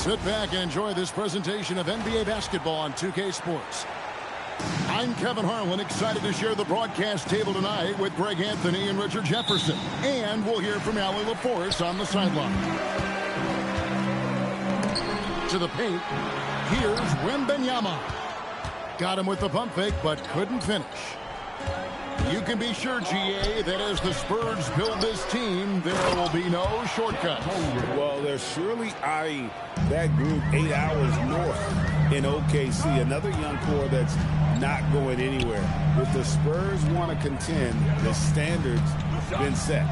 Sit back and enjoy this presentation of NBA basketball on 2K Sports. I'm Kevin Harlan, excited to share the broadcast table tonight with Greg Anthony and Richard Jefferson. And we'll hear from Allie LaForce on the sideline. To the paint, here's Wembanyama. Got him with the pump fake, but couldn't finish. You can be sure, GA, that as the Spurs build this team, there will be no shortcuts. Well, they're surely eyeing that group 8 hours north in OKC. Another young core that's not going anywhere. If the Spurs want to contend, the standard's been set.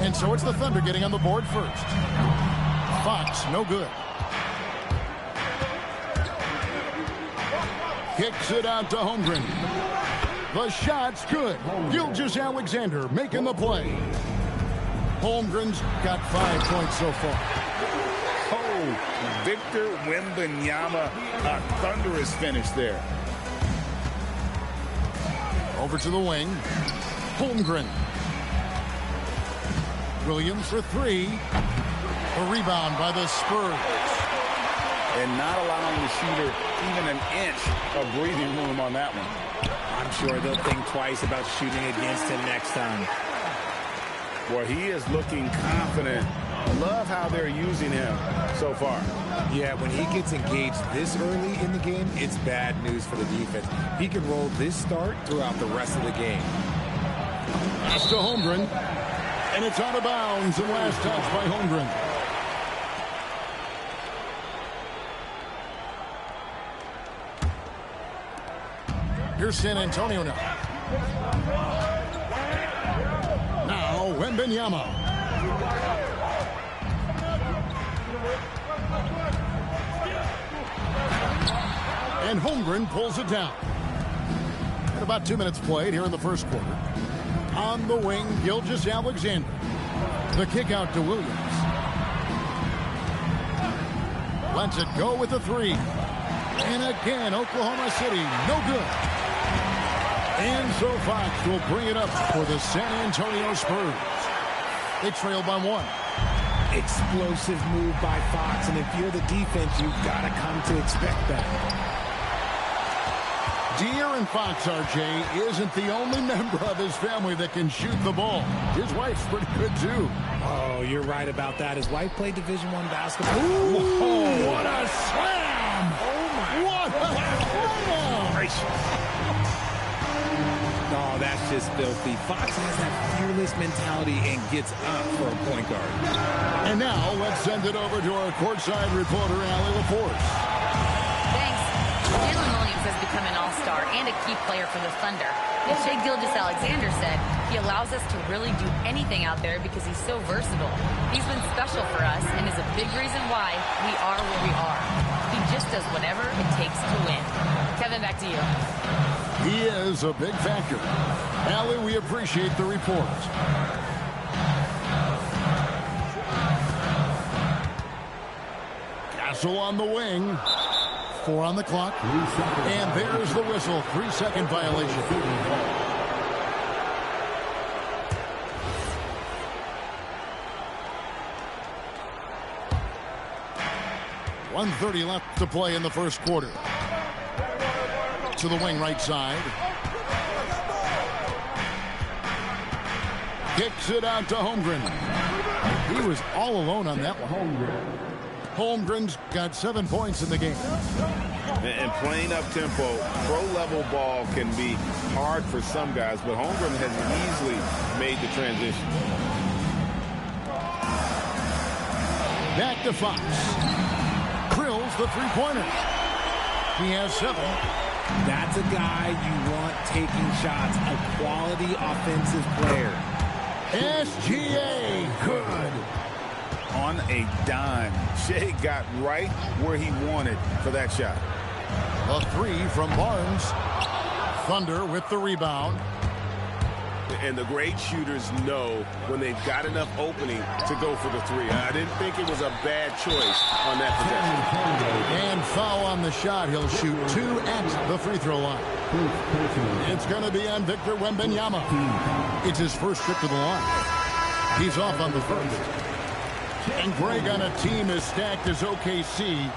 And so it's the Thunder getting on the board first. Fox, no good. Kicks it out to Holmgren. The shot's good. Gilgeous-Alexander making the play. Holmgren's got 5 points so far. Oh, Victor Wembanyama, a thunderous finish there. Over to the wing. Holmgren. Williams for three. A rebound by the Spurs. And not allowing the shooter even an inch of breathing room on that one. I'm sure they'll think twice about shooting against him next time. Well, he is looking confident. Love how they're using him so far. Yeah, when he gets engaged this early in the game, it's bad news for the defense. He can roll this start throughout the rest of the game. Pass to Holmgren. And it's out of bounds. And last touch by Holmgren. Here's San Antonio now. Now Wembanyama. And Holmgren pulls it down. And about 2 minutes played here in the first quarter. On the wing, Gilgeous-Alexander. The kick out to Williams. Lets it go with the three. And again, Oklahoma City, no good. And so Fox will bring it up for the San Antonio Spurs. They trail by 1. Explosive move by Fox, and if you're the defense, you've got to come to expect that. De'Aaron Fox, RJ, isn't the only member of his family that can shoot the ball. His wife's pretty good, too. Oh, you're right about that. His wife played Division I basketball. Ooh, what a slam! Oh, my. What a slam! Oh, that's just filthy. Fox has that fearless mentality and gets up for a point guard. And now let's send it over to our courtside reporter, Allie LaForce. Thanks. Jalen Williams has become an all-star and a key player for the Thunder. As Shai Gilgeous-Alexander said, he allows us to really do anything out there because he's so versatile. He's been special for us and is a big reason why we are where we are. He just does whatever it takes to win. Kevin, back to you. He is a big factor. Allie, we appreciate the report. Castle on the wing. 4 on the clock. And there's the whistle. 3-second violation. .130 left to play in the first quarter. To the wing right side. Kicks it out to Holmgren. He was all alone on that one. Holmgren's got 7 points in the game. And playing up tempo, pro-level ball can be hard for some guys, but Holmgren has easily made the transition. Back to Fox. Drills the three-pointer. He has 7. That's a guy you want taking shots, a quality offensive player. SGA, good. On a dime, Shai got right where he wanted for that shot. A 3 from Barnes. Thunder with the rebound. And the great shooters know when they've got enough opening to go for the 3. I didn't think it was a bad choice on that possession. And foul on the shot. He'll shoot 2 at the free throw line. It's going to be on Victor Wembanyama. It's his first trip to the line. He's off on the first. And Greg, on a team as stacked as OKC,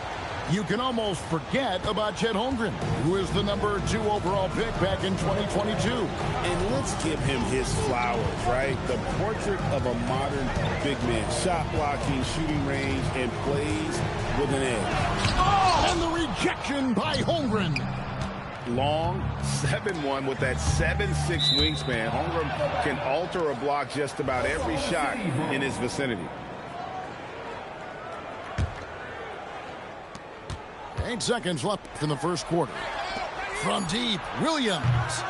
you can almost forget about Chet Holmgren, who is the #2 overall pick back in 2022. And let's give him his flowers, right? The portrait of a modern big man. Shot blocking, shooting range, and plays with an edge. Oh, and the rejection by Holmgren. Long, 7'1" with that 7'6" wingspan. Holmgren can alter a block just about every shot in his vicinity. 8 seconds left in the first quarter. From deep, Williams.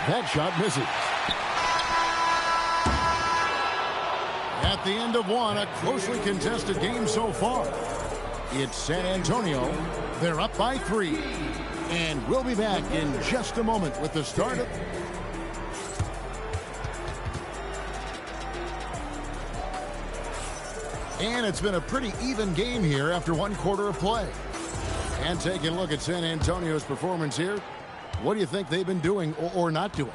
That shot misses. At the end of one, a closely contested game so far. It's San Antonio. They're up by 3. And we'll be back in just a moment with the start of... And it's been a pretty even game here after 1 quarter of play. And taking a look at San Antonio's performance here, what do you think they've been doing or not doing?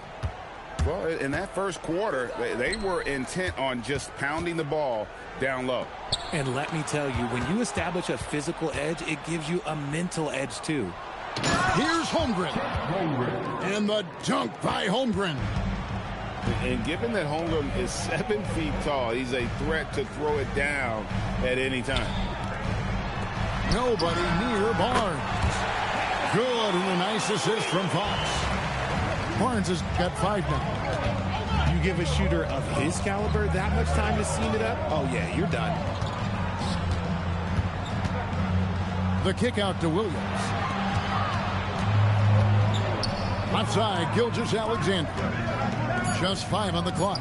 Well, in that first quarter, they were intent on just pounding the ball down low. And let me tell you, when you establish a physical edge, it gives you a mental edge too. Here's Holmgren. And the dunk by Holmgren. And given that Holmgren is 7 feet tall, he's a threat to throw it down at any time. Nobody near Barnes. Good, and a nice assist from Fox. Barnes has got 5 now. You give a shooter of his caliber that much time to seam it up, oh yeah, you're done. The kick out to Williams. Outside, Gilgeous-Alexander. Just 5 on the clock.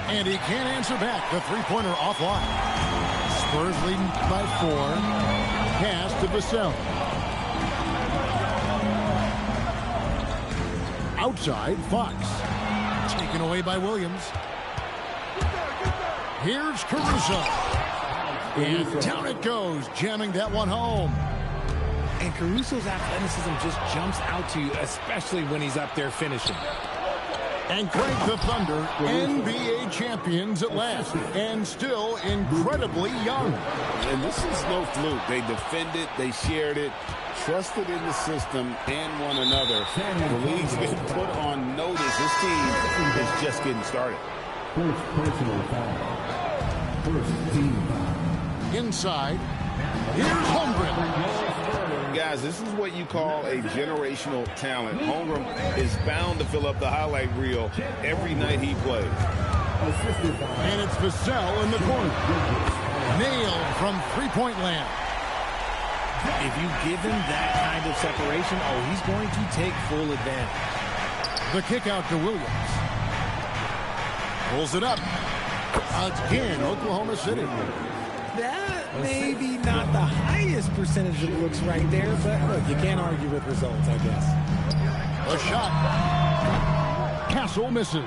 And he can't answer back. The three-pointer offline. Spurs leading by 4. Pass to Vassell. Outside, Fox. Taken away by Williams. Here's Caruso. And down it goes, jamming that one home. And Caruso's athleticism just jumps out to you, especially when he's up there finishing. And Craig, the Thunder, NBA champions at last, and still incredibly young. And this is no fluke. They defended, they shared it, trusted in the system and one another. The league's been put on notice. This team is just getting started. First personal foul. First team foul. Inside, here's Holmgren. Guys, this is what you call a generational talent. Holmgren is bound to fill up the highlight reel every night he plays. And it's Vassell in the corner. Nailed from three-point land. If you give him that kind of separation, oh, he's going to take full advantage. The kick out to Williams. Pulls it up. Again, Oklahoma City. That may be not the highest percentage of looks right there, but look, you can't argue with results, I guess. A shot. Castle misses.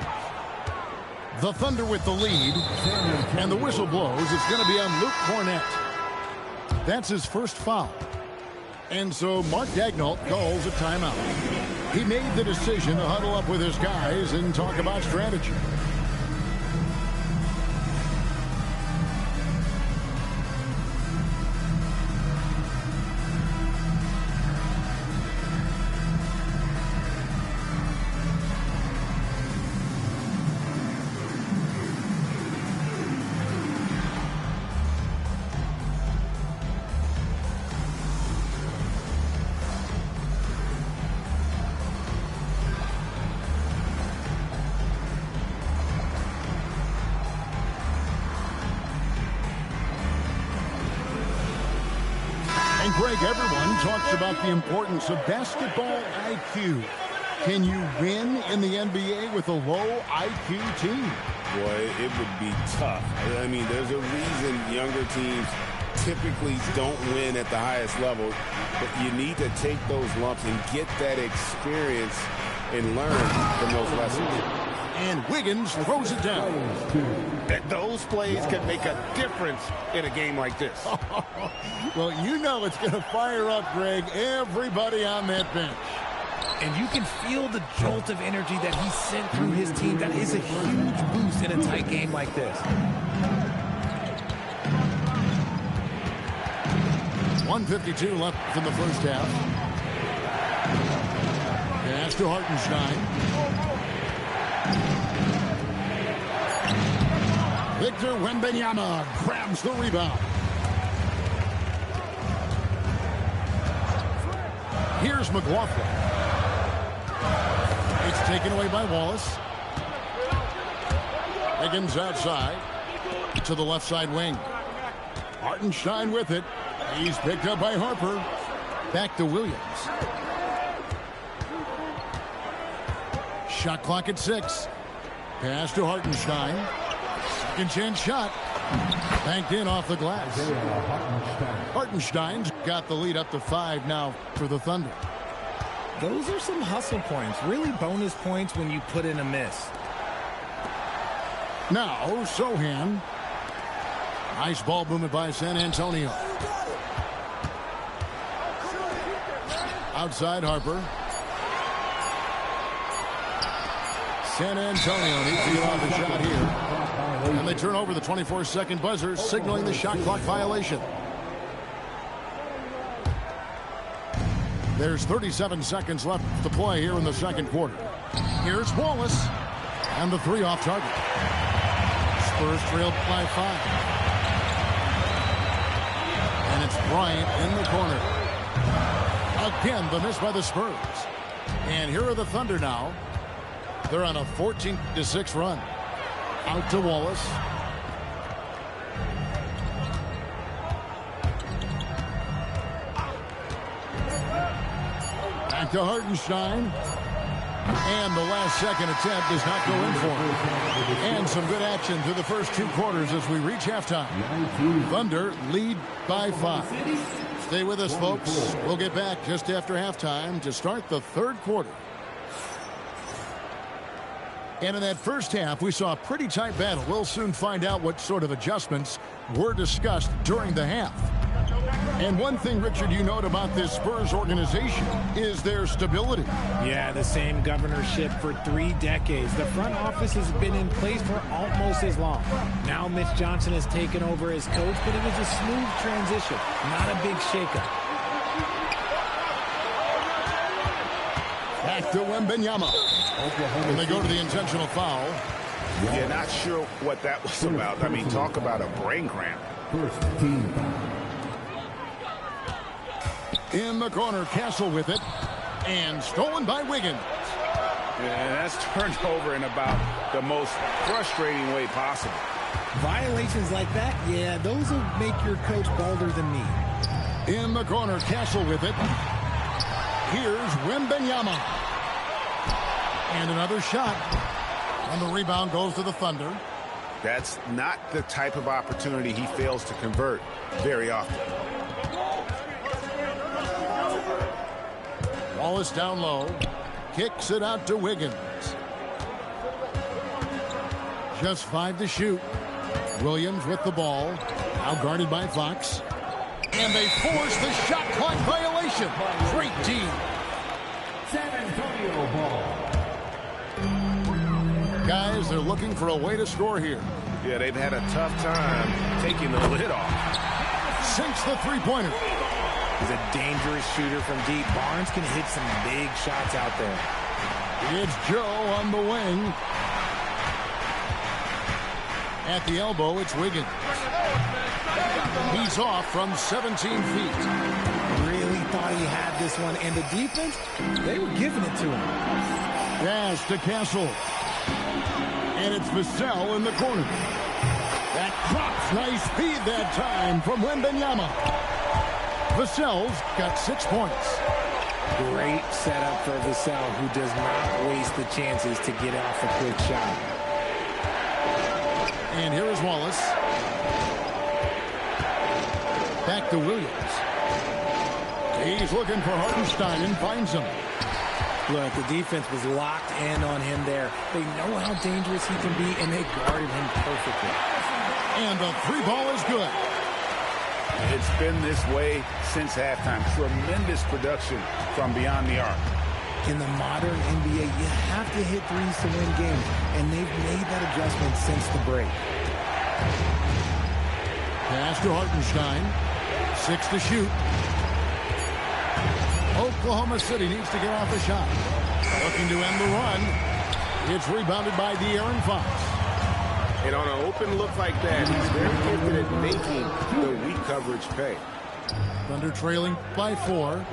The Thunder with the lead. And the whistle blows. It's going to be on Luke Cornett. That's his first foul. And so Mark Daigneault calls a timeout. He made the decision to huddle up with his guys and talk about strategy. Greg, everyone talks about the importance of basketball IQ. Can you win in the NBA with a low IQ team? Boy, it would be tough. I mean, there's a reason younger teams typically don't win at the highest level, but you need to take those lumps and get that experience and learn from those lessons. And Wiggins throws it down. Those plays can make a difference in a game like this. Well, you know it's going to fire up, Greg, everybody on that bench. And you can feel the jolt of energy that he sent through his team. That is a huge boost in a tight game like this. 1:52 left in the first half. Pass to Hartenstein. Victor Wembanyama grabs the rebound. Here's McLaughlin. It's taken away by Wallace. Higgins outside to the left side wing. Hartenstein with it. He's picked up by Harper. Back to Williams. Shot clock at 6. Pass to Hartenstein. Second chance shot. Banked in off the glass. Hartenstein's got the lead up to 5 now for the Thunder. Those are some hustle points. Really bonus points when you put in a miss. Now, Sohan. Nice ball movement by San Antonio. Outside Harper. San Antonio needs to get off the shot here. And they turn over the 24-second buzzer, signaling the shot clock violation. There's 37 seconds left to play here in the second quarter. Here's Wallace. And the 3 off target. Spurs trailed by 5. And it's Bryant in the corner. Again, the miss by the Spurs. And here are the Thunder now. They're on a 14-6 run. Out to Wallace. Back to Hartenstein. And the last second attempt does not go in for him. And some good action through the first 2 quarters as we reach halftime. Thunder lead by 5. Stay with us, folks. We'll get back just after halftime to start the third quarter. And in that first half, we saw a pretty tight battle. We'll soon find out what sort of adjustments were discussed during the half. And one thing, Richard, you note about this Spurs organization is their stability. Yeah, the same governorship for 3 decades. The front office has been in place for almost as long. Now Mitch Johnson has taken over as coach, but it was a smooth transition, not a big shakeup. Back to Wembanyama. And they go to the intentional foul. Yeah, not sure what that was about. I mean, talk about a brain cramp. First team. In the corner, Castle with it. And stolen by Wiggins. Yeah, that's turned over in about the most frustrating way possible. Violations like that, yeah, those will make your coach bolder than me. In the corner, Castle with it. Here's Wembanyama. And another shot. And the rebound goes to the Thunder. That's not the type of opportunity he fails to convert very often. Wallace down low. Kicks it out to Wiggins. Just 5 to shoot. Williams with the ball. Now guarded by Fox. And they force the shot clock violation. Great team. San Antonio ball. Guys, they're looking for a way to score here. Yeah, they've had a tough time taking the lid off. Sinks the three-pointer. He's a dangerous shooter from deep. Barnes can hit some big shots out there. It's Joe on the wing. At the elbow, it's Wiggins. He's off from 17 feet. Really thought he had this one. And the defense, they were giving it to him. Pass to Castle. And it's Vassell in the corner. That drops. Nice speed that time from Wembanyama. Vassell's got 6 points. Great setup for Vassell, who does not waste the chances to get off a quick shot. And here is Wallace. Back to Williams. He's looking for Hartenstein and finds him. Look, the defense was locked in on him there. They know how dangerous he can be, and they guarded him perfectly. And the 3 ball is good. It's been this way since halftime. Tremendous production from beyond the arc. In the modern NBA, you have to hit threes to win games, and they've made that adjustment since the break. Pass to Hartenstein. 6 to shoot. Oklahoma City needs to get off a shot. Looking to end the run. It's rebounded by De'Aaron Fox. And on an open look like that, he's very gifted at making the weak coverage pay. Thunder trailing by 4.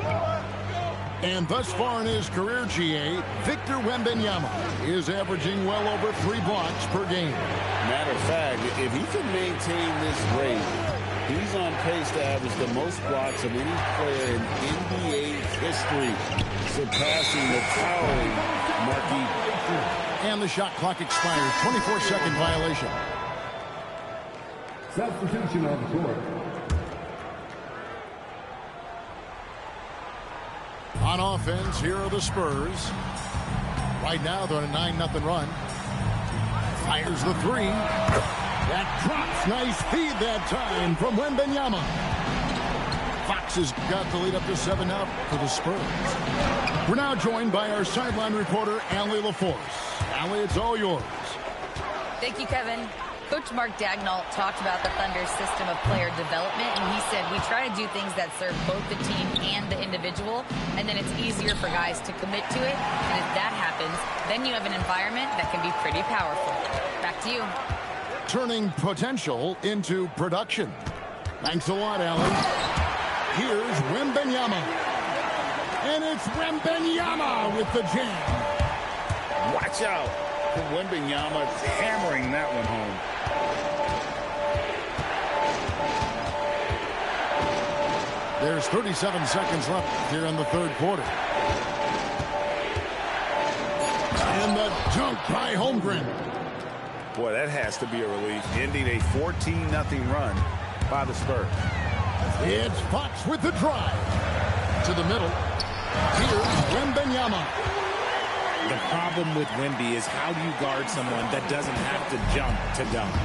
And thus far in his career, GA, Victor Wembanyama is averaging well over 3 blocks per game. Matter of fact, if he can maintain this rate, he's on pace to average the most blocks of any player in NBA history, surpassing the towering Marquis. And the shot clock expires. 24-second violation. Substitution on the court. On offense, here are the Spurs. Right now, they're on a 9-0 run. Fires the 3. That drops. Nice feed that time from Wembanyama. Fox has got the lead up to 7 now for the Spurs. We're now joined by our sideline reporter, Allie LaForce. Allie, it's all yours. Thank you, Kevin. Coach Mark Dagnall talked about the Thunder's system of player development, and he said we try to do things that serve both the team and the individual, and then it's easier for guys to commit to it. And if that happens, then you have an environment that can be pretty powerful. Back to you. Turning potential into production. Thanks a lot, Allie. Here's Wembanyama. And it's Wembanyama with the jam. Watch out. Wembanyama hammering that one home. There's 37 seconds left here in the third quarter. And the dunk by Holmgren. Boy, that has to be a relief, ending a 14-0 run by the Spurs. It's Fox with the drive. To the middle. Here's Wembanyama. The problem with Wemby is how do you guard someone that doesn't have to jump to dunk?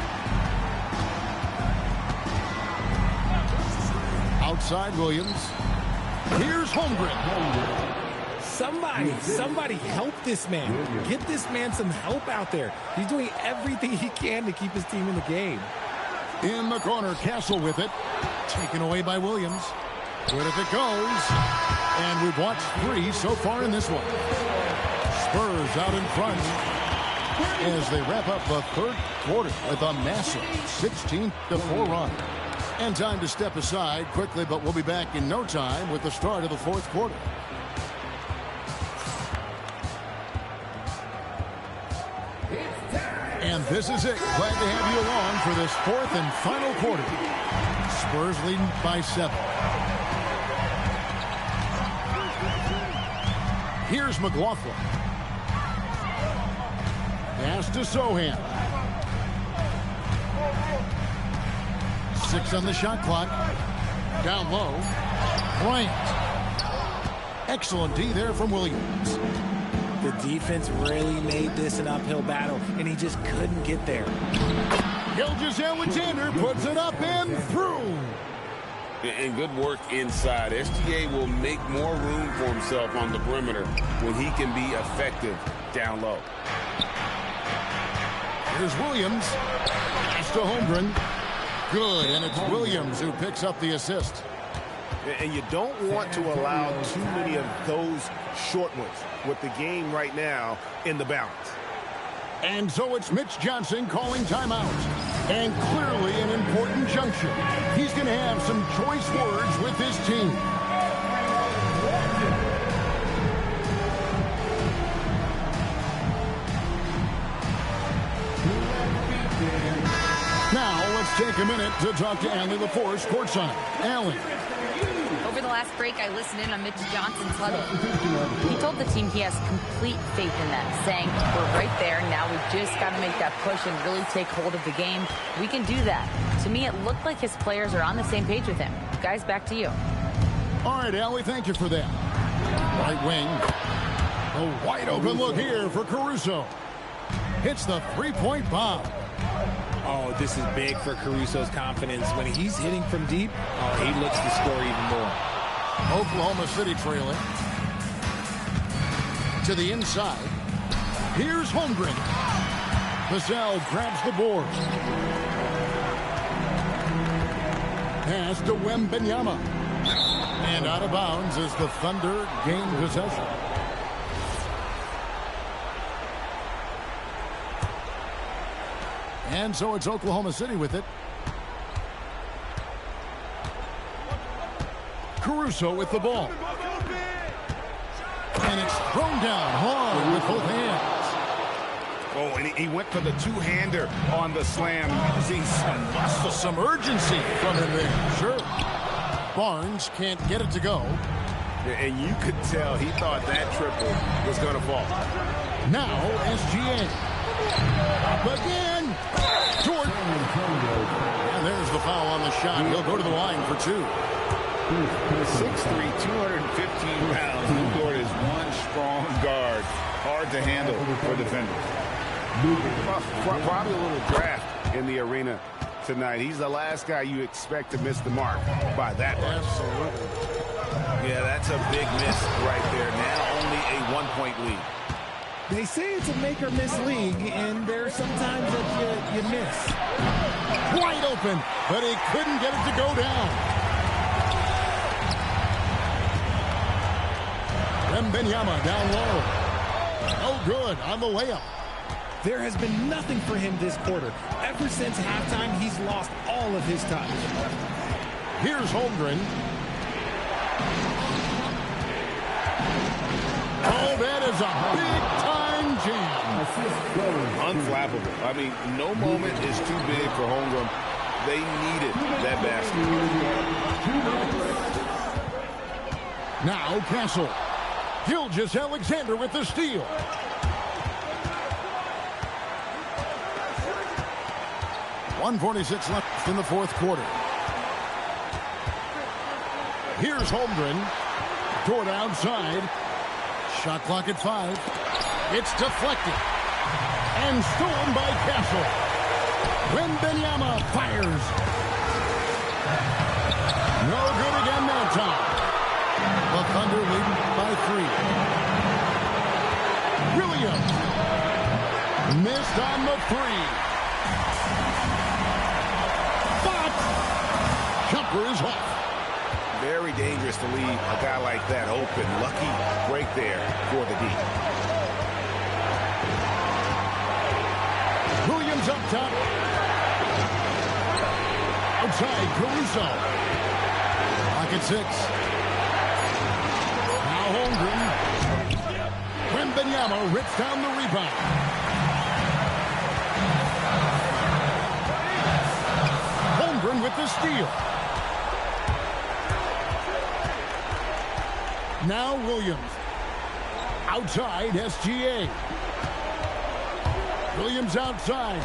Outside Williams. Here's Holmgren. Somebody help this man. Get this man some help out there. He's doing everything he can to keep his team in the game. In the corner, Castle with it. Taken away by Williams. Good if it goes. And we've watched 3 so far in this one. Spurs out in front as they wrap up the third quarter with a massive 16-4 run. And time to step aside quickly, but we'll be back in no time with the start of the fourth quarter. And this is it. Glad to have you along for this fourth and final quarter. Spurs leading by 7. Here's McLaughlin. Pass to Sohan. 6 on the shot clock. Down low. Bryant. Excellent D there from Williams. The defense really made this an uphill battle, and he just couldn't get there. Gilgeous-Alexander puts it up and through. And good work inside. SGA will make more room for himself on the perimeter when he can be effective down low. Here's Williams. Pass to Holmgren. Good, and it's Williams who picks up the assist. And you don't want to allow too many of those short ones with the game right now in the balance. And so it's Mitch Johnson calling timeout. And clearly an important juncture. He's going to have some choice words with his team. Now let's take a minute to talk to Allie LaForce courtside. Allie. Over the last break, I listened in on Mitch Johnson's huddle. He told the team he has complete faith in them, saying, we're right there. Now we've just got to make that push and really take hold of the game. We can do that. To me, it looked like his players are on the same page with him. Guys, back to you. All right, Allie, thank you for that. Right wing. A wide open look here for Caruso. Hits the three-point bomb. Oh, this is big for Caruso's confidence. When he's hitting from deep, he looks to score even more. Oklahoma City trailing. To the inside. Here's Holmgren. Vassell grabs the board. pass to Wembanyama. And out of bounds as the Thunder gain possession. And so it's Oklahoma City with it. Caruso with the ball. And it's thrown down hard with both hands. Oh, and he went for the two-hander on the slam. Using some muscle, Some urgency from him there. Sure. Barnes can't get it to go. and you could tell he thought that triple was going to fall. Now SGA. Up again. Jordan. And there's the foul on the shot. He'll go to the line for two. 6'3", 215 pounds. Newport is one strong guard. Hard to handle for defenders. Probably a little draft in the arena tonight. He's the last guy you expect to miss the mark by that much. Absolutely. Yeah, that's a big miss right there. Now only a 1-point lead. They say it's a make-or-miss league, and there are some times that you miss. Wide open, but he couldn't get it to go down. Wembanyama down low. Oh, good on the layup. There has been nothing for him this quarter. Ever since halftime, he's lost all of his touch. Here's Holmgren. Oh, that is a big-time jam. Unflappable. I mean, no moment is too big for Holmgren. They needed that basket. Now Castle. Gilgeous-Alexander with the steal. .146 left in the fourth quarter. Here's Holmgren. Toward outside. Shot clock at 5. It's deflected. And stolen by Castle. Wembanyama fires. No good again that time. The Thunder lead by 3. Williams. Missed on the 3. But jumper is off. Very dangerous to leave a guy like that open. Lucky break there for the D. Williams up top. Outside, Caruso. Pocket 6. Now Holmgren. Wembanyama rips down the rebound. Holmgren with the steal. Now Williams. Outside, SGA. Williams outside.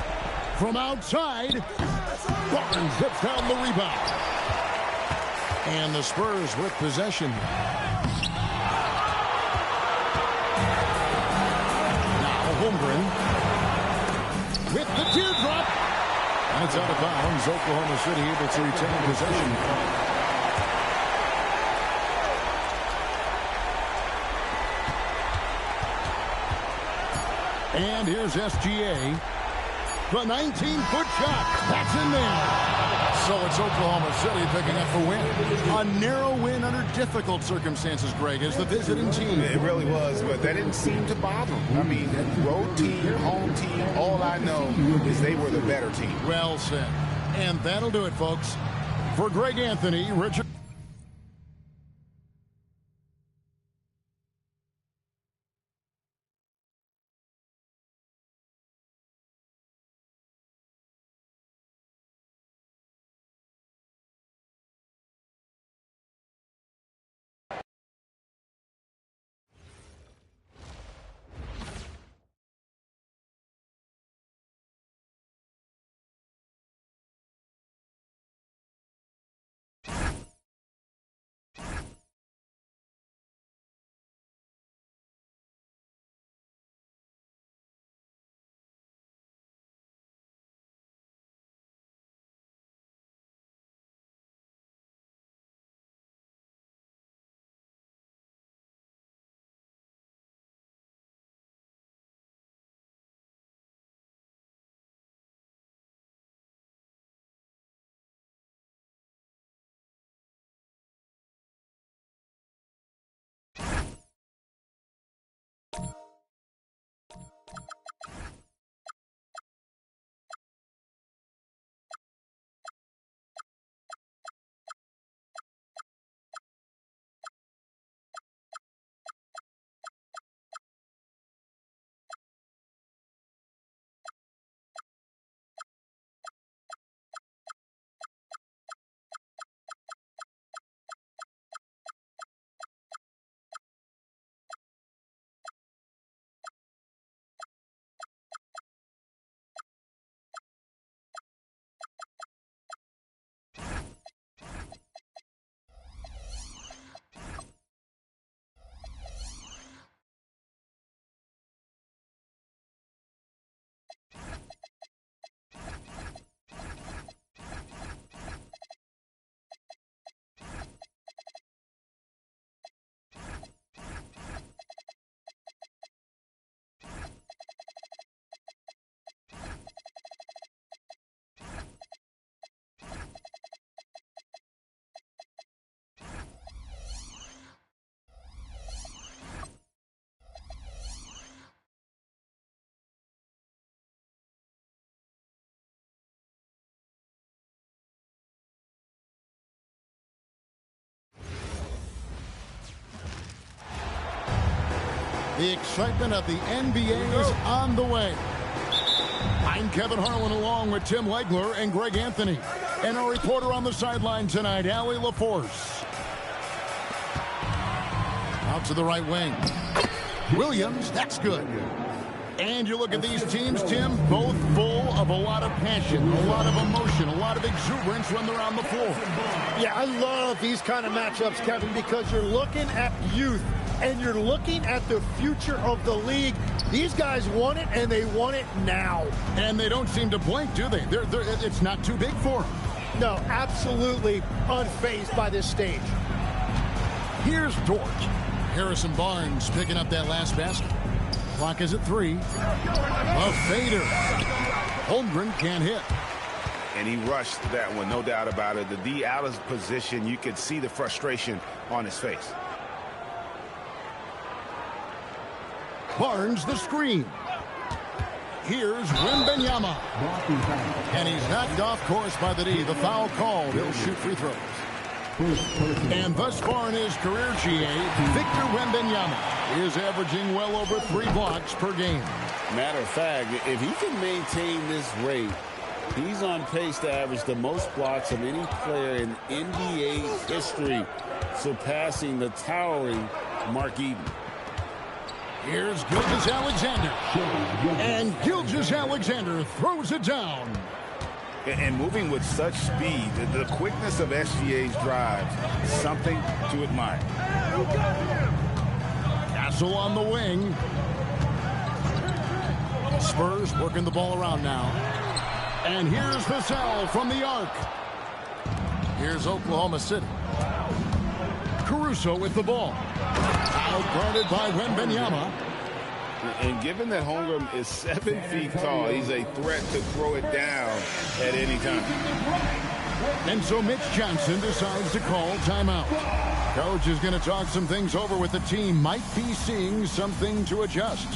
From outside, Barnes zips down the rebound. And the Spurs with possession. Now Holmgren with the teardrop. That's out of bounds. Oklahoma City able to retain possession. And here's SGA. The 19-foot shot. That's in there. So it's Oklahoma City picking up the win. A narrow win under difficult circumstances, Greg, as the visiting team. It really was, but that didn't seem to bother them. I mean, road team, home team, all I know is they were the better team. Well said. And that'll do it, folks. For Greg Anthony, Richard. The excitement of the NBA is on the way. I'm Kevin Harlan along with Tim Legler and Greg Anthony. And our reporter on the sideline tonight, Allie LaForce. Out to the right wing. Williams, that's good. And you look at these teams, Tim, both full of a lot of passion, a lot of emotion, a lot of exuberance when they're on the floor. Yeah, I love these kind of matchups, Kevin, because you're looking at youth and you're looking at the future of the league. These guys want it, and they want it now. And they don't seem to blink, do they? It's not too big for them. No, absolutely unfazed by this stage. Here's Dort. Harrison Barnes picking up that last basket. Clock is at 3. A fader. Holmgren can't hit. And he rushed that one, no doubt about it. The D out of position, you could see the frustration on his face. Barnes the screen. Here's Wembanyama. And he's knocked off course by the D. The foul called. He'll shoot free throws. And thus far in his career, GA, Victor Wembanyama is averaging well over 3 blocks per game. Matter of fact, if he can maintain this rate, he's on pace to average the most blocks of any player in NBA history, surpassing the towering Mark Eden. Here's Gilgeous-Alexander. And Gilgeous-Alexander throws it down. And moving with such speed, the quickness of SGA's drives, something to admire. Castle on the wing. Spurs working the ball around now. And here's Vassell from the arc. Here's Oklahoma City. Caruso with the ball. Outguarded by Wembanyama. And given that Holmgren is 7 feet tall, he's a threat to throw it down at any time. And so Mitch Johnson decides to call timeout. Coach is going to talk some things over with the team. Might be seeing something to adjust.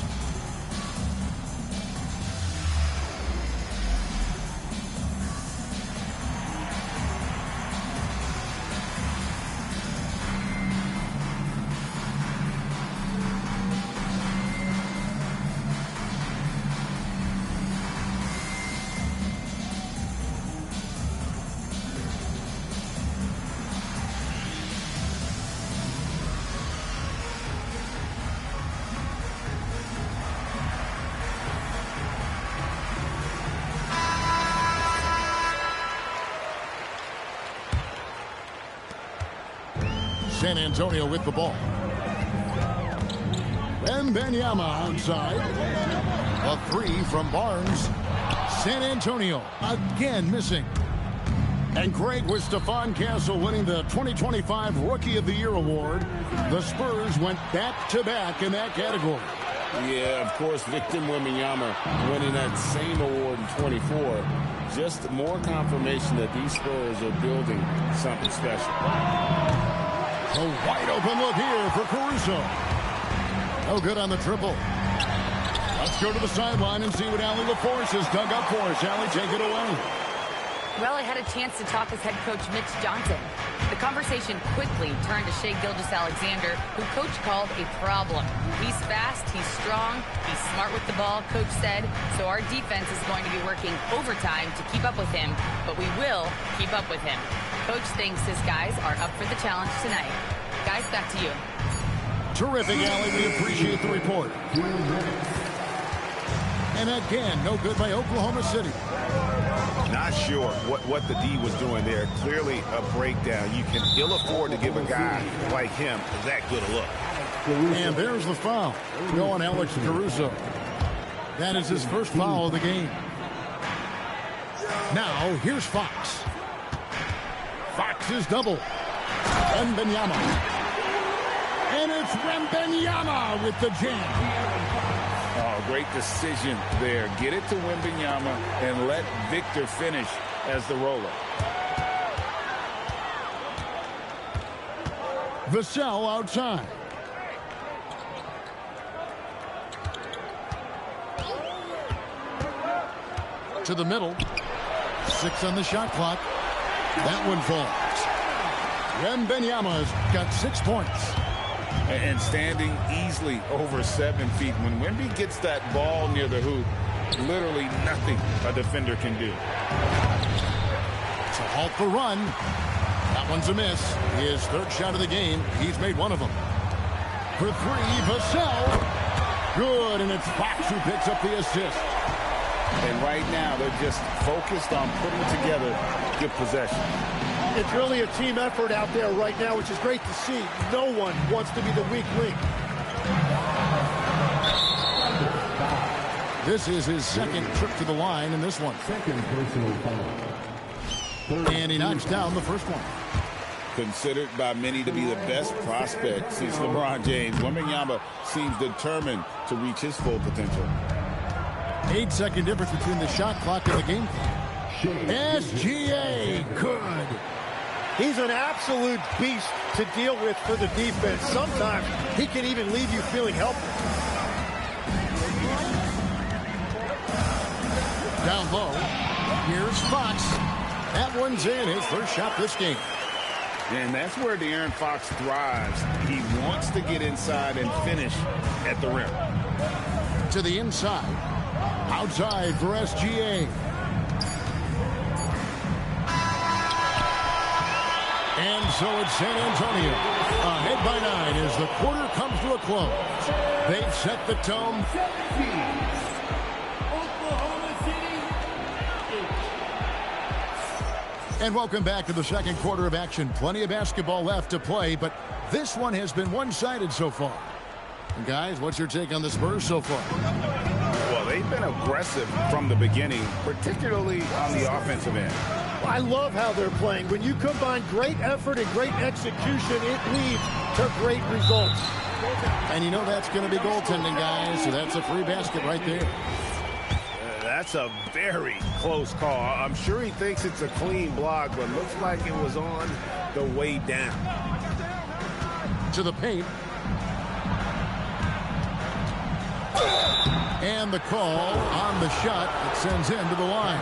San Antonio with the ball. Wembanyama outside. A 3 from Barnes. San Antonio again missing. And Craig, with Stephon Castle winning the 2025 Rookie of the Year award, the Spurs went back-to-back in that category. Yeah, of course, Victor Wembanyama winning that same award in 24. Just more confirmation that these Spurs are building something special. A wide open look here for Caruso. No good on the triple. Let's go to the sideline and see what Allie LaForce has dug up for us. Allie, take it away. Well, I had a chance to talk with head coach Mitch Johnson. The conversation quickly turned to Shai Gilgeous-Alexander, who coach called a problem. He's fast, he's strong, he's smart with the ball, coach said. So our defense is going to be working overtime to keep up with him, but we will keep up with him. Coach thinks his guys are up for the challenge tonight. Guys, back to you. Terrific, Allie. We appreciate the report. And again, no good by Oklahoma City. Not sure what the D was doing there. Clearly a breakdown. You can ill afford to give a guy like him that good a look. And there's the foul. Go on Alex Caruso. That is his first foul of the game. Now, here's Fox. Fox is double. Wembanyama. And it's Wembanyama with the jam. Oh, great decision there. Get it to Wembanyama and let Victor finish as the roller. Vassell outside. To the middle. 6 on the shot clock. That one falls. Wembanyama's got 6 points. and standing easily over 7 feet. When Wemby gets that ball near the hoop, literally nothing a defender can do. To halt the run. That one's a miss. His third shot of the game. He's made one of them. For three, Vassell. Good, and it's Fox who picks up the assist. And right now, they're just focused on putting together good possession. It's really a team effort out there right now, which is great to see. No one wants to be the weak link. This is his second trip to the line in this one. Second personal foul. And he knocks down the first one. Considered by many to be the best prospect since LeBron James, Wembanyama seems determined to reach his full potential. 8-second difference between the shot clock and the game clock. SGA, good. He's an absolute beast to deal with for the defense. Sometimes he can even leave you feeling helpless. Down low. Here's Fox. That one's in. His first shot this game. And that's where De'Aaron Fox thrives. He wants to get inside and finish at the rim. To the inside. Outside for SGA. And so it's San Antonio. Ahead by 9 as the quarter comes to a close. They've set the tone. And welcome back to the second quarter of action. Plenty of basketball left to play, but this one has been one-sided so far. And guys, what's your take on the Spurs so far? Well, they've been aggressive from the beginning, particularly on the offensive end. I love how they're playing. When you combine great effort and great execution, it leads to great results. And you know that's going to be goaltending, guys, so that's a free basket right there. That's a very close call. I'm sure he thinks it's a clean block, but looks like it was on the way down. To the paint. And the call on the shot. It sends him to the line.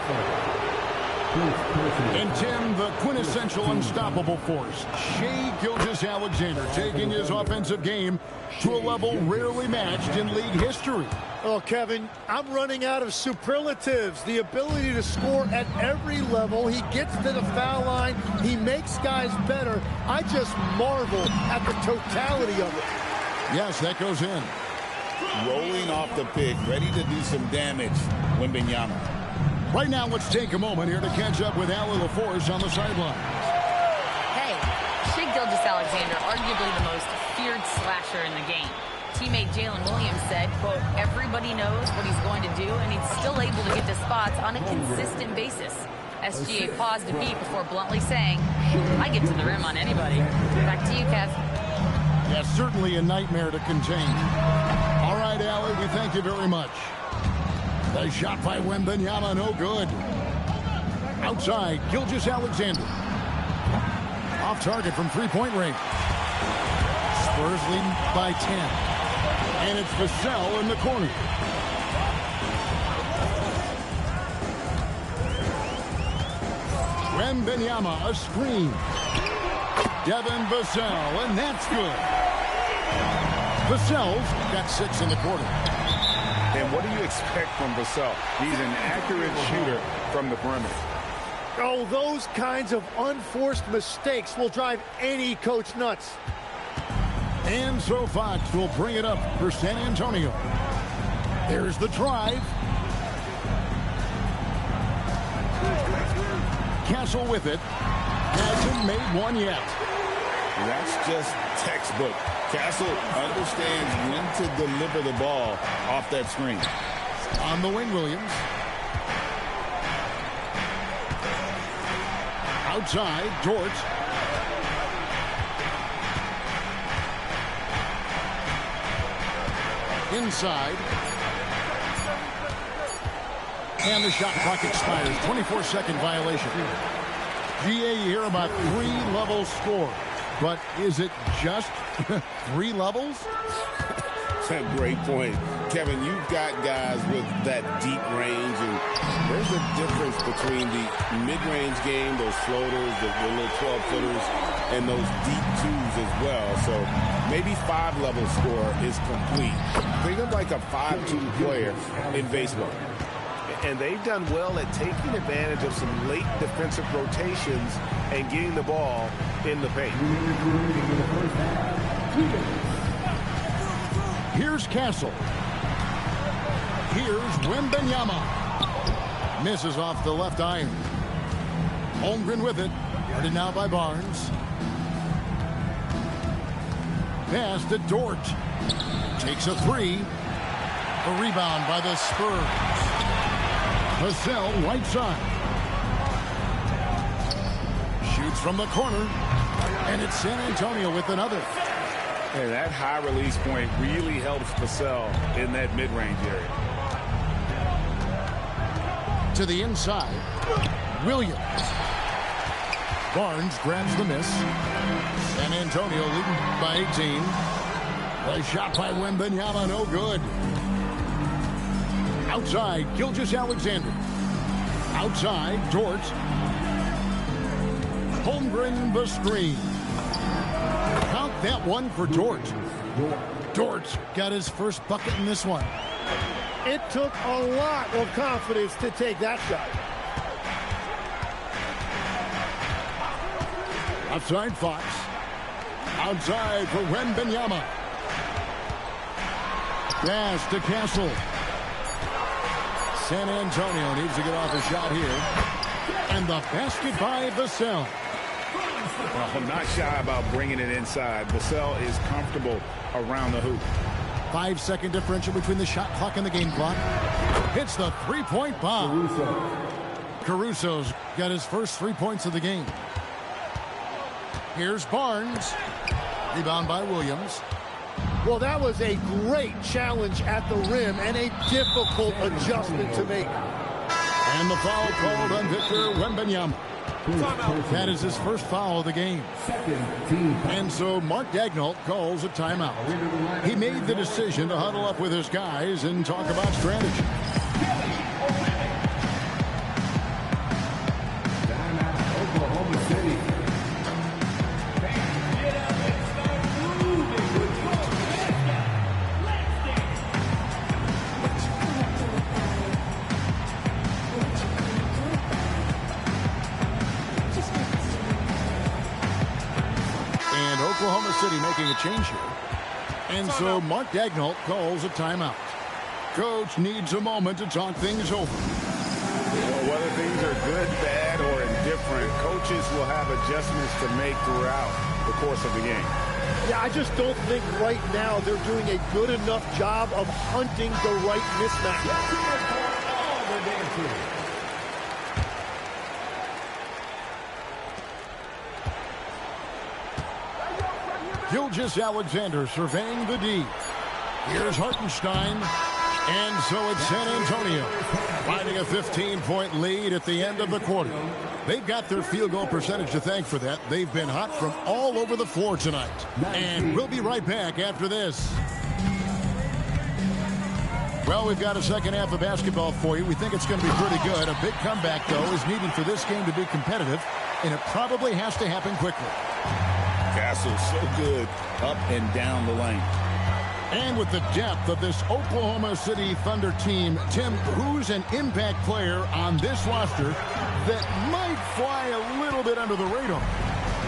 And Tim, the quintessential unstoppable force, Shai Gilgeous-Alexander, taking his offensive game to a level rarely matched in league history. Oh, Kevin, I'm running out of superlatives. The ability to score at every level. He gets to the foul line. He makes guys better. I just marvel at the totality of it. Yes, that goes in. Rolling off the pick, ready to do some damage, Wembanyama. Right now, let's take a moment here to catch up with Allie LaForce on the sideline. Hey, Shai Gilgeous-Alexander, arguably the most feared slasher in the game. Teammate Jalen Williams said, quote, everybody knows what he's going to do, and he's still able to get to spots on a consistent basis. SGA paused a beat before bluntly saying, I get to the rim on anybody. Back to you, Kev. Yeah, certainly a nightmare to contain. All right, Allie, we thank you very much. The shot by Wembanyama, no good. Outside, Gilgeous-Alexander. Off target from three-point range. Spurs leading by 10. And it's Vassell in the corner. Wembanyama, a screen. Devin Vassell, and that's good. Vassell's got 6 in the quarter. And what do you expect from Vassell? He's an accurate shooter from the perimeter. Oh, those kinds of unforced mistakes will drive any coach nuts. And so Fox will bring it up for San Antonio. There's the drive. Castle with it. Hasn't made one yet. That's just textbook. Castle understands when to deliver the ball off that screen. On the wing, Williams. Outside, George. Inside. And the shot clock expires. 24-second violation. GA, you hear about 3-level score. But is it just 3 levels? Great point. Kevin, you've got guys with that deep range and There's a difference between the mid-range game, those floaters, the little 12-footers, and those deep twos as well. So maybe 5-level score is complete. Think of like a 5-2 player in baseball. And they've done well at taking advantage of some late defensive rotations and getting the ball in the paint. Here's Castle. Here's Wembanyama. Misses off the left iron. Holmgren with it. Guarded now by Barnes. Pass to Dort. Takes a three. A rebound by the Spurs. Vassell right side. Shoots from the corner. And it's San Antonio with another. And that high release point really helps Vassell in that mid-range area. To the inside. Williams. Barnes grabs the miss. San Antonio leading by 18. The shot by Wembanyama, no good. Outside, Gilgeous-Alexander. Outside, Dort. Holmgren the screen. Count that one for Dort. Dort got his first bucket in this one. It took a lot of confidence to take that shot. Outside Fox. Outside for Wembanyama. Pass to Castle. San Antonio needs to get off a shot here. And the basket by Vassell. Well, not shy about bringing it inside. Vassell is comfortable around the hoop. 5-second differential between the shot clock and the game clock. Hits the three-point bomb. Caruso's got his first 3 points of the game. Here's Barnes. Rebound by Williams. Well, that was a great challenge at the rim and a difficult adjustment to make. And the foul called on Victor Wembanyama. That is his first foul of the game. And so Mark Daigneault calls a timeout. He made the decision to huddle up with his guys and talk about strategy. Oklahoma City. Oklahoma City making a change here. And so Mark Daigneault calls a timeout. Coach needs a moment to talk things over. Well, whether things are good, bad, or indifferent, coaches will have adjustments to make throughout the course of the game. Yeah, I just don't think right now they're doing a good enough job of hunting the right mismatch. Gilgeous-Alexander surveying the D. Here's Hartenstein. And so it's San Antonio finding a 15-point lead at the end of the quarter. They've got their field goal percentage to thank for that. They've been hot from all over the floor tonight. And we'll be right back after this. Well, we've got a second half of basketball for you. We think it's going to be pretty good. A big comeback, though, is needed for this game to be competitive, and it probably has to happen quickly. Castle's so good up and down the lane. And with the depth of this Oklahoma City Thunder team, Tim, who's an impact player on this roster that might fly a little bit under the radar?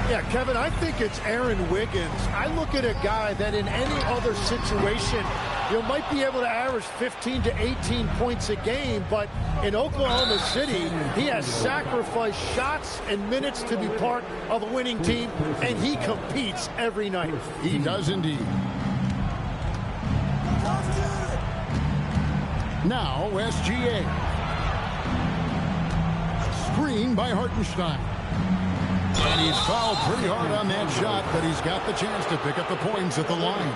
Yeah, Kevin, I think it's Aaron Wiggins. I look at a guy that in any other situation, you might be able to average 15 to 18 points a game, but in Oklahoma City, he has sacrificed shots and minutes to be part of a winning team, and he competes every night. He does indeed. Now, SGA. Screen by Hartenstein. And he's fouled pretty hard on that shot, but he's got the chance to pick up the points at the line.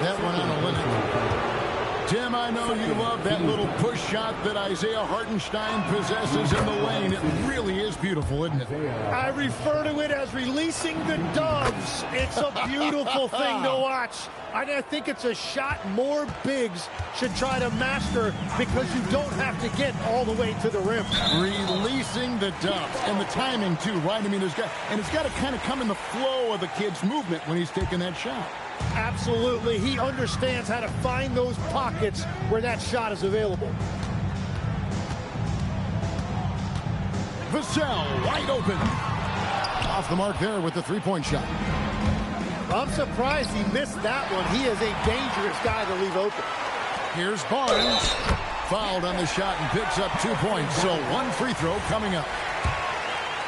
That one on a limit. Tim, I know you love that little push shot that Isaiah Hartenstein possesses in the lane. It really is beautiful, isn't it? I refer to it as releasing the doves. It's a beautiful thing to watch. I think it's a shot more bigs should try to master because you don't have to get all the way to the rim. Releasing the doves. And the timing, too, right? I mean, it's got to kind of come in the flow of the kid's movement when he's taking that shot. Absolutely. He understands how to find those pockets where that shot is available. Vassell wide open. Off the mark there with the three-point shot. I'm surprised he missed that one. He is a dangerous guy to leave open. Here's Barnes. Fouled on the shot and picks up 2 points. So one free throw coming up.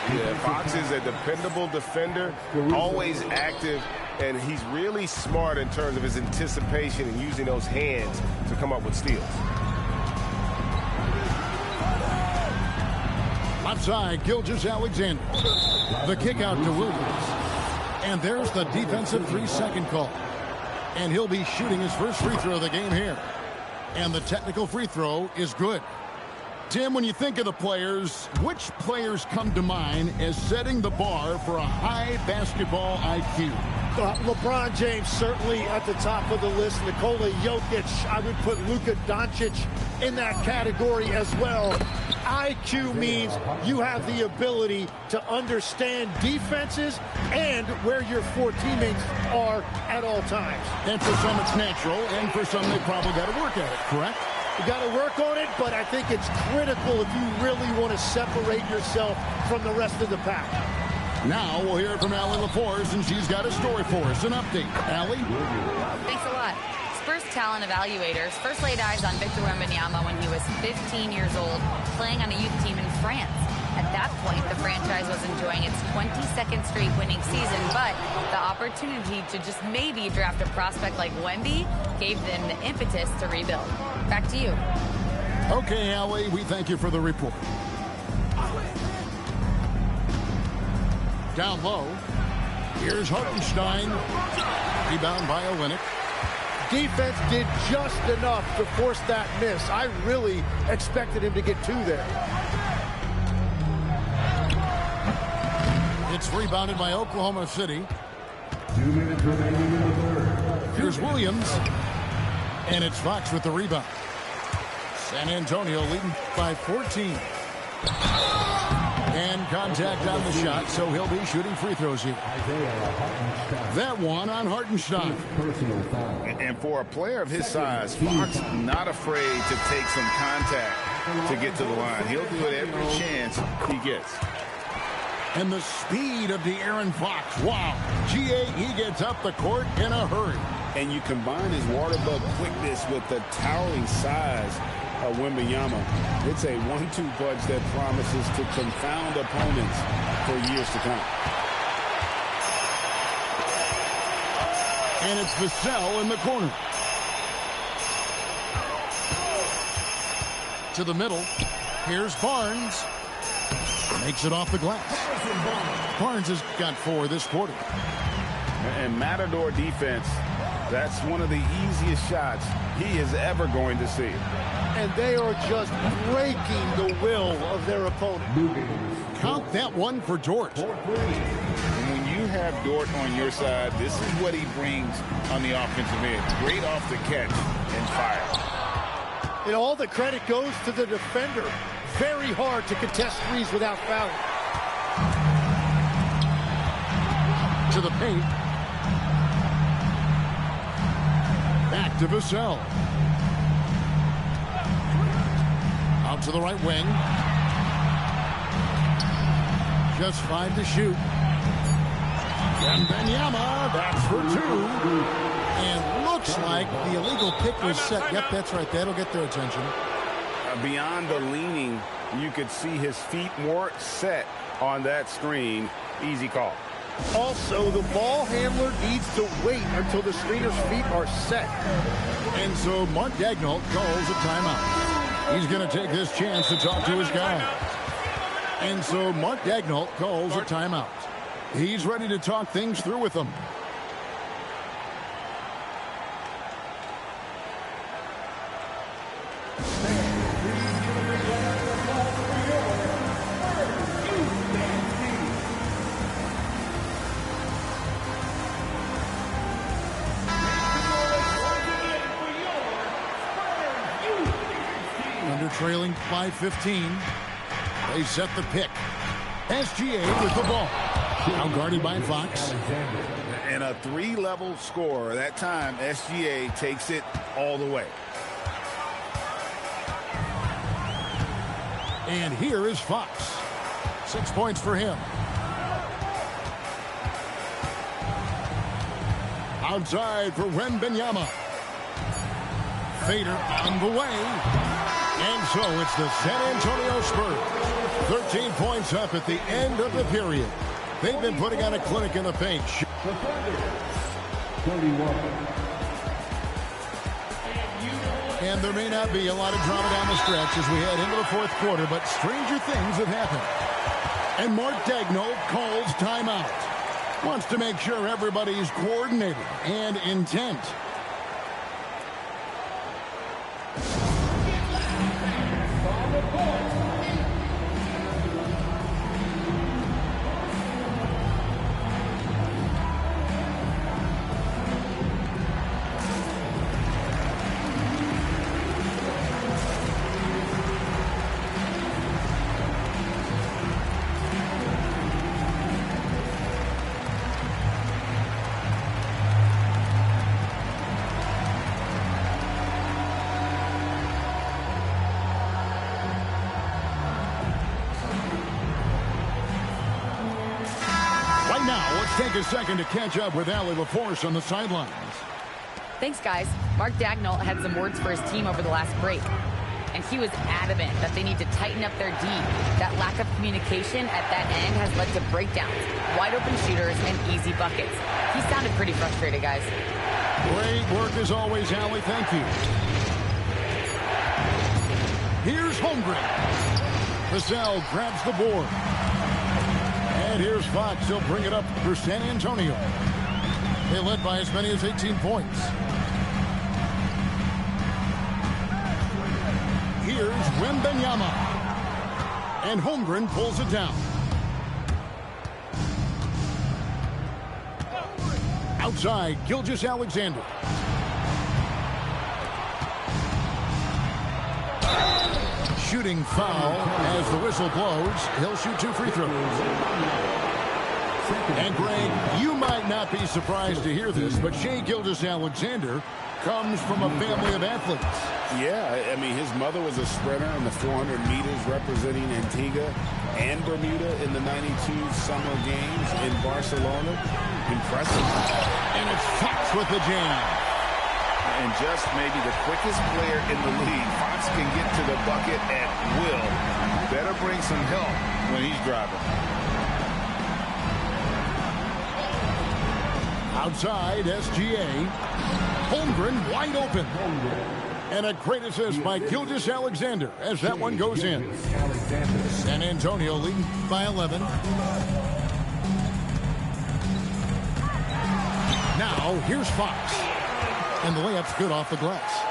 Yeah, Fox is a dependable defender, always active, and he's really smart in terms of his anticipation and using those hands to come up with steals. Left side, Gilgeous-Alexander. The kick out to Williams. And there's the defensive 3-second call. And he'll be shooting his first free throw of the game here. And the technical free throw is good. Tim, when you think of the players, which players come to mind as setting the bar for a high basketball IQ? LeBron James certainly at the top of the list. Nikola Jokic, I would put Luka Doncic in that category as well. IQ means you have the ability to understand defenses and where your four teammates are at all times. And for some it's natural, and for some they probably got to work at it, correct? You got to work on it, but I think it's critical if you really want to separate yourself from the rest of the pack. Now we'll hear from Allie LaForce, and she's got a story for us. An update. Allie? Thanks a lot. Spurs talent evaluators first laid eyes on Victor Wembanyama when he was 15 years old, playing on a youth team in France. At that point, the franchise was enjoying its 22nd straight winning season, but the opportunity to just maybe draft a prospect like Wemby gave them the impetus to rebuild. Back to you. Okay, Allie, we thank you for the report. Down low, here's Hartenstein. Rebound by Olynyk. Defense did just enough to force that miss. I really expected him to get two there. It's rebounded by Oklahoma City. 2 minutes remaining in the third. Here's Williams. And it's Fox with the rebound. San Antonio leading by 14. And contact on the shot, so he'll be shooting free throws here. That one on Hartenstein. And for a player of his size, Fox not afraid to take some contact to get to the line. He'll do it every chance he gets. And the speed of De'Aaron Fox. Wow. GA, he gets up the court in a hurry. And you combine his water bug quickness with the towering size of Wembanyama. It's a 1-2 punch that promises to confound opponents for years to come. And it's Vassell in the corner. To the middle. Here's Barnes. Makes it off the glass. Barnes has got 4 this quarter. And Matador defense, that's one of the easiest shots he is ever going to see. And they are just breaking the will of their opponent. Count that one for Dort. And when you have Dort on your side, this is what he brings on the offensive end. Great off the catch and fire. And all the credit goes to the defender. Very hard to contest threes without fouling. To the paint. Back to Vassell. Out to the right wing. Just 5 to shoot. Wembanyama, that's for 2. And looks like the illegal pick was set. Yep, that's right. That'll get their attention. Beyond the leaning, you could see his feet more set on that screen. Easy call. Also, the ball handler needs to wait until the screener's feet are set. And so Mark Daigneault calls a timeout. He's going to take this chance to talk to his guy. And so Mark Daigneault calls a timeout. He's ready to talk things through with them. Under trailing by 15. They set the pick. SGA with the ball. Now guarded by Fox. And a three-level score. That time, SGA takes it all the way. And here is Fox. 6 points for him. Outside for Wembanyama. Fader on the way. And so it's the San Antonio Spurs. 13 points up at the end of the period. They've been putting on a clinic in the paint. And there may not be a lot of drama down the stretch as we head into the fourth quarter, but stranger things have happened. And Mark Daigneault calls timeout. Wants to make sure everybody's coordinated and intent. Take a second to catch up with Allie LaForce on the sidelines. Thanks, guys. Mark Daigneault had some words for his team over the last break. And he was adamant that they need to tighten up their D. That lack of communication at that end has led to breakdowns, wide open shooters, and easy buckets. He sounded pretty frustrated, guys. Great work as always, Allie. Thank you. Here's Holmgren. Vassell grabs the board. And here's Fox. He'll bring it up for San Antonio. They led by as many as 18 points. Here's Wembanyama. And Holmgren pulls it down. Outside, Gilgeous-Alexander. Shooting foul as the whistle blows. He'll shoot 2 free throws. And Greg, you might not be surprised to hear this, but Shai Gilgeous-Alexander comes from a family of athletes. Yeah, I mean, his mother was a sprinter in the 400 meters representing Antigua and Bermuda in the 92 Summer Games in Barcelona. Impressive. And it's Fox with the jam. And just maybe the quickest player in the league. Fox can get to the bucket at will. Better bring some help when he's driving. Outside, SGA. Holmgren wide open. And a great assist by Gilgeous-Alexander as that one goes in. San Antonio leading by 11. Now, here's Fox. And the layup's good off the glass.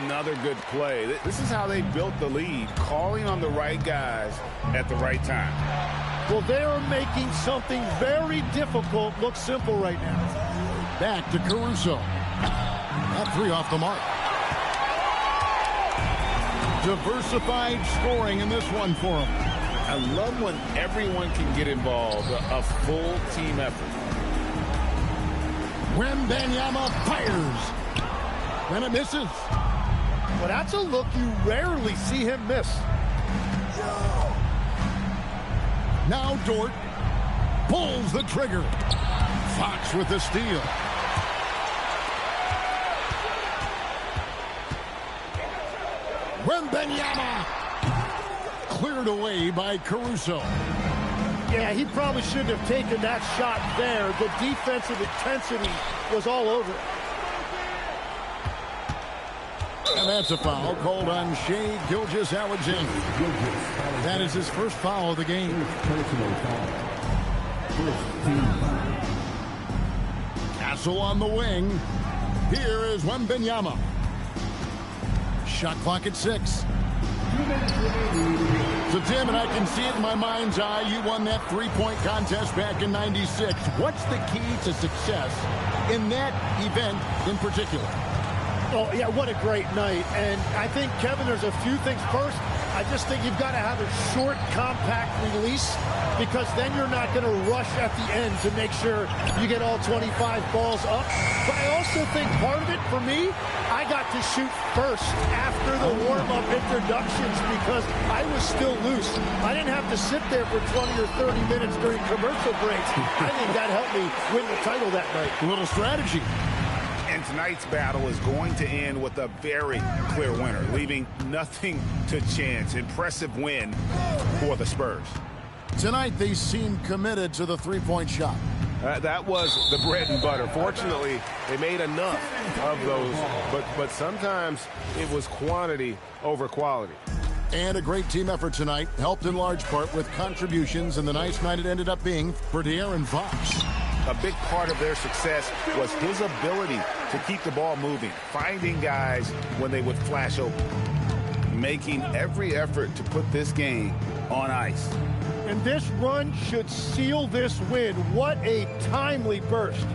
Another good play. This is how they built the lead, calling on the right guys at the right time. Well, they are making something very difficult look simple right now. Back to Caruso. That 3 off the mark. Diversified scoring in this one for him. I love when everyone can get involved, a full team effort. Wembanyama fires. And it misses. Well, that's a look you rarely see him miss. Now Dort pulls the trigger. Fox with the steal. Wembanyama cleared away by Caruso. Yeah, he probably shouldn't have taken that shot there. The defensive intensity was all over it. And that's a foul called on Shai Gilgeous-Alexander. That is his first foul of the game. Castle on the wing. Here is Wembanyama. Shot clock at 6. So, Tim, and I can see it in my mind's eye, you won that three-point contest back in '96. What's the key to success in that event in particular? Oh, yeah, what a great night. And I think, Kevin, there's a few things. First, I just think you've got to have a short, compact release, because then you're not going to rush at the end to make sure you get all 25 balls up. But I also think part of it, for me, I got to shoot first after the warm-up introductions because I was still loose. I didn't have to sit there for 20 or 30 minutes during commercial breaks. I think that helped me win the title that night. A little strategy. And tonight's battle is going to end with a very clear winner, leaving nothing to chance. Impressive win for the Spurs. Tonight, they seemed committed to the three-point shot. That was the bread and butter. Fortunately, they made enough of those, but sometimes it was quantity over quality. And a great team effort tonight, helped in large part with contributions, and the nice night it ended up being for De'Aaron Fox. A big part of their success was his ability to keep the ball moving, finding guys when they would flash open, making every effort to put this game on ice. And this run should seal this win. What a timely burst.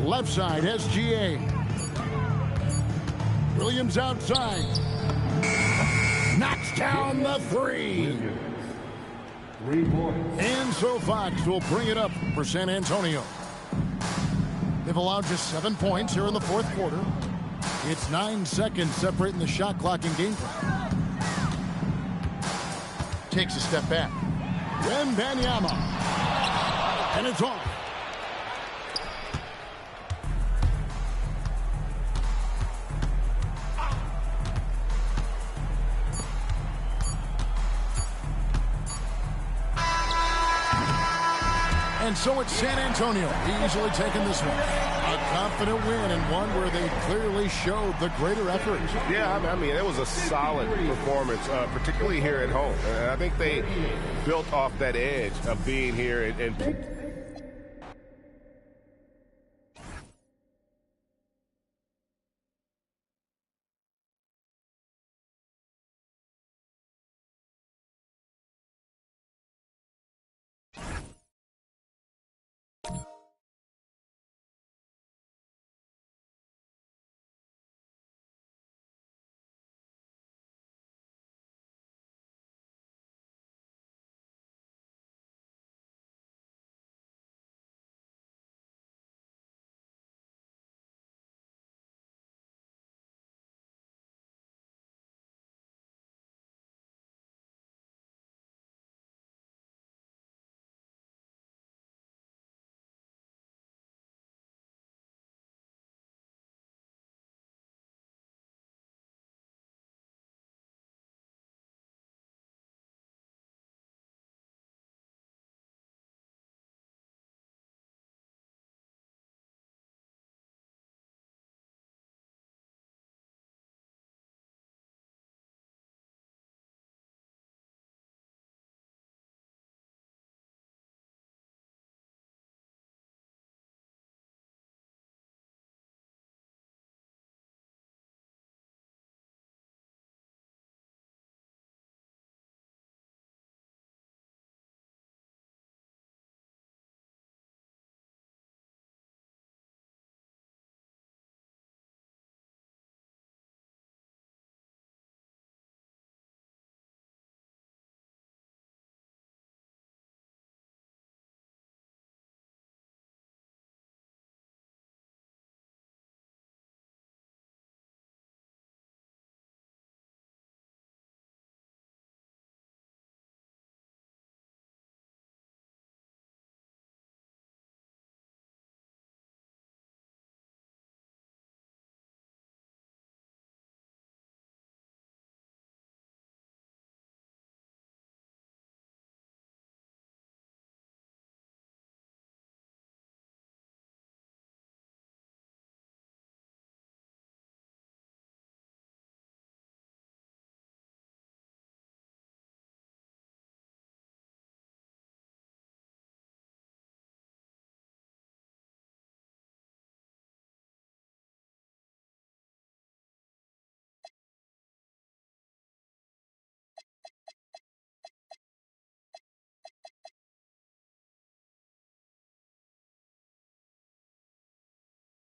Left side, SGA. Williams outside. Knocks down the three. 3 points. And so Fox will bring it up for San Antonio. They've allowed just 7 points here in the fourth quarter. It's 9 seconds separating the shot clock and game time. Takes a step back. Wembanyama. And it's off. And so it's San Antonio easily taking this one. A confident win, and one where they clearly showed the greater effort. Yeah, I mean, it was a solid performance, particularly here at home. And I think they built off that edge of being here and